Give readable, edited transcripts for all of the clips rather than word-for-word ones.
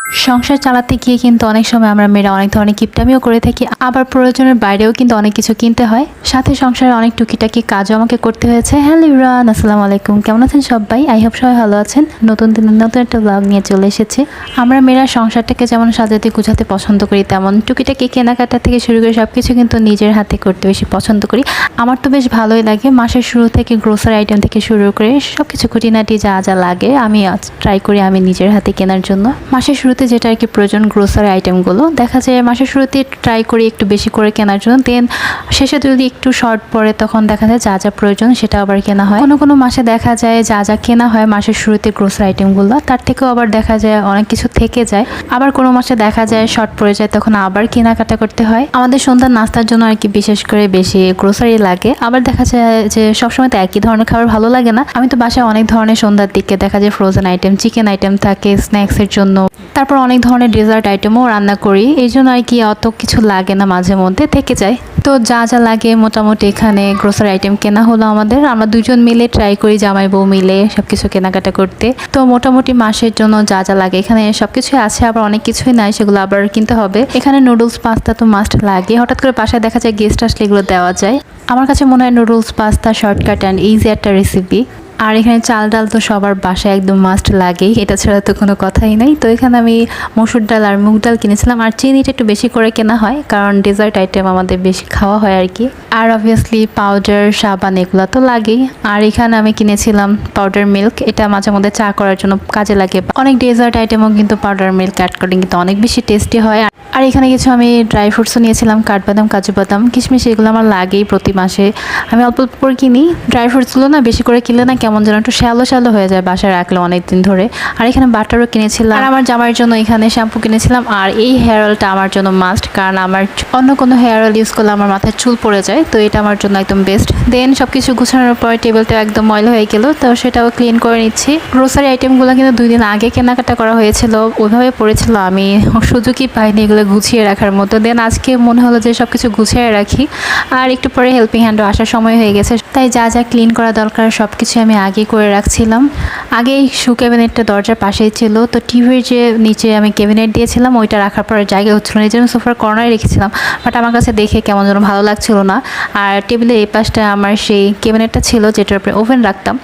সংসার চালাতে গিয়ে কিন্তু অনেক সময় আমরা মেয়েরা অনেক ধরনের কিপটামিও করে থাকি, আবার প্রয়োজনের বাইরেও কিন্তু অনেক কিছু কিনতে হয়, সাথে সংসারে অনেক টুকিটাকি কাজও আমাকে করতে হয়েছে। হ্যালো ইমরান, আসসালামু আলাইকুম, কেমন আছেন সবাই? আই হোপ সবাই ভালো আছেন। নতুন দিনের নতুন একটা ব্লগ নিয়ে চলে এসেছে। আমরা মেয়েরা সংসারটাকে যেমন সাজাতে গুছাতে পছন্দ করি, তেমন টুকিটাকি কেনাকাটা থেকে শুরু করে সব কিছু কিন্তু নিজের হাতে করতে বেশি পছন্দ করি। আমার তো বেশ ভালোই লাগে। মাসের শুরু থেকে গ্রোসারি আইটেম থেকে শুরু করে সব কিছু খুঁটিনাটি যা যা লাগে আমি ট্রাই করি আমি নিজের হাতে কেনার জন্য। মাসের শুরুতে যেটা আর কি প্রয়োজন গ্রোসারি আইটেমগুলো দেখা যায় মাসের শুরুতে ট্রাই করি একটু বেশি করে কেনার জন্য, দেন শেষে যদি একটু শর্ট পড়ে তখন দেখা যায় যা যা প্রয়োজন সেটা আবার কেনা হয়। কোনো কোনো মাসে দেখা যায় যা যা কেনা হয় মাসের শুরুতে গ্রোসারি আইটেমগুলো, তার থেকেও আবার দেখা যায় অনেক কিছু থেকে যায়। আবার কোনো মাসে দেখা যায় শর্ট পড়ে যায়, তখন আবার কেনাকাটা করতে হয়। আমাদের সন্ধ্যার নাস্তার জন্য আর কি বিশেষ করে বেশি গ্রোসারি লাগে। আবার দেখা যায় যে সবসময় তো একই ধরনের খাবার ভালো লাগে না। আমি তো বাসায় অনেক ধরনের সন্ধ্যার দিকে দেখা যায় ফ্রোজেন আইটেম, চিকেন আইটেম থাকে স্ন্যাক্সের জন্য, তারপর অনেক ধরনের ডেজার্ট আইটেমও রান্না করি। এই জন্য আর কি অত কিছু লাগে না, মাঝে মধ্যে থেকে যায়। তো যা যা লাগে মোটামুটি এখানে গ্রোসারি আইটেম কেনা হলো আমাদের। আমরা দুজন মিলে ট্রাই করি জামাই বউ মিলে সব কিছু কেনাকাটা করতে। তো মোটামুটি মাসের জন্য যা যা লাগে এখানে সব কিছুই আছে, আবার অনেক কিছুই নাই, সেগুলো আবার কিনতে হবে। এখানে নুডলস পাস্তা তো মাস্ট লাগে, হঠাৎ করে বাসায় দেখা যায় গেস্ট আসলে এগুলো দেওয়া যায়। আমার কাছে মনে হয় noodles pasta shortcut and easy একটা রেসিপি। আর এখানে চাল ডাল তো সবার বাসায় একদম মাস্ট লাগেই, এটা ছাড়া তো কোনো কথাই নাই। তো এখানে আমি মসুর ডাল আর মুগ ডাল কিনেছিলাম, আর চিনিটা একটু বেশি করে কেনা হয় কারণ ডেজার্ট আইটেম আমাদের বেশি খাওয়া হয় আর কি। আর অবভিয়াসলি পাউডার সাবান এগুলো তো লাগেই। আর এখানে আমি কিনেছিলাম পাউডার মিল্ক, এটা মাঝে মধ্যে চা করার জন্য কাজে লাগে। অনেক ডেজার্ট আইটেমও কিন্তু পাউডার মিল্ক অ্যাড করলে কিন্তু অনেক বেশি টেস্টি হয়। আর এখানে কিছু আমি ড্রাই ফ্রুটসও নিয়েছিলাম, কাঠবাদাম কাজু বাদাম কিশমিশ, এগুলো আমার লাগেই প্রতি মাসে। আমি অল্প অল্প করে কিনি। ড্রাই ফ্রুটসগুলো না বেশি করে কিনলে না কেমন যেন একটু শ্যালো শ্যালো হয়ে যায় বাসায় রাখলে অনেক দিন ধরে। আর এখানে বাটারও কিনেছিলাম, আর আমার জামার জন্য এখানে শ্যাম্পু কিনেছিলাম। আর এই হেয়ার অয়েলটা আমার জন্য মাস্ট, কারণ আমার অন্য কোনো হেয়ার অয়েল ইউজ করলে আমার মাথায় চুল পড়ে যায়, তো এটা আমার জন্য একদম বেস্ট। দেন সব কিছু গুছানোর পর টেবিলটা একদম ময়লা হয়ে গেল, তো সেটাও ক্লিন করে নিচ্ছি। গ্রোসারি আইটেমগুলো কিন্তু 2 দিন আগে কেনাকাটা করা হয়েছিল, ওইভাবে পড়েছিল, আমি সুযোগই পাইনি এগুলো গুছিয়ে রাখার মতো। দেন আজকে মনে হলো যে সব কিছু গুছিয়ে রাখি, আর একটু পরে হেল্পিং হ্যান্ডও আসার সময় হয়ে গেছে, তাই যা যা ক্লিন করা দরকার সব কিছু আমি আগে করে রাখছিলাম। আগে এই শু ক্যাবিনেটটা দরজার পাশেই ছিল, তো টিভির যে নিচে আমি ক্যাবিনেট দিয়েছিলাম ওইটা রাখার পর জায়গা হচ্ছিল না, এই জন্য সোফার কর্নারে রেখেছিলাম। বাট আমার কাছে দেখে কেমন যেন ভালো লাগছিল না। আর টেবিলের এই পাশটা আমার সেই ক্যাবিনেটটা ছিল যেটার উপরে ওভেন রাখতাম,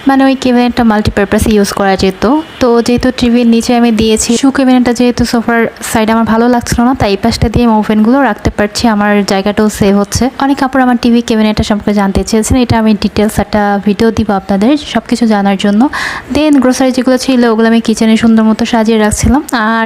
মানে ওই ক্যাবিনেটটা মাল্টিপারপাসে ইউজ করা যেত। তো যেহেতু টিভির নিচে আমি দিয়েছি শু ক্যাবিনেটটা, যেহেতু সোফার সাইড আমার ভালো লাগছিল না, তাই এই পাশটা দিয়ে আমি ওভেনগুলো রাখতে পারছি, আমার জায়গাটাও সেভ হচ্ছে। অনেক কাপড় আমার টিভি ক্যাবিনেটটা সম্পর্কে জানতে চেয়েছেন, এটা আমি ডিটেলস একটা ভিডিও দিব আপনাদের সব কিছু জানার জন্য। দেন গ্রোসারি যেগুলো ছিল ওগুলো আমি কিচেনে সুন্দর মতো সাজিয়ে রাখছিলাম। আর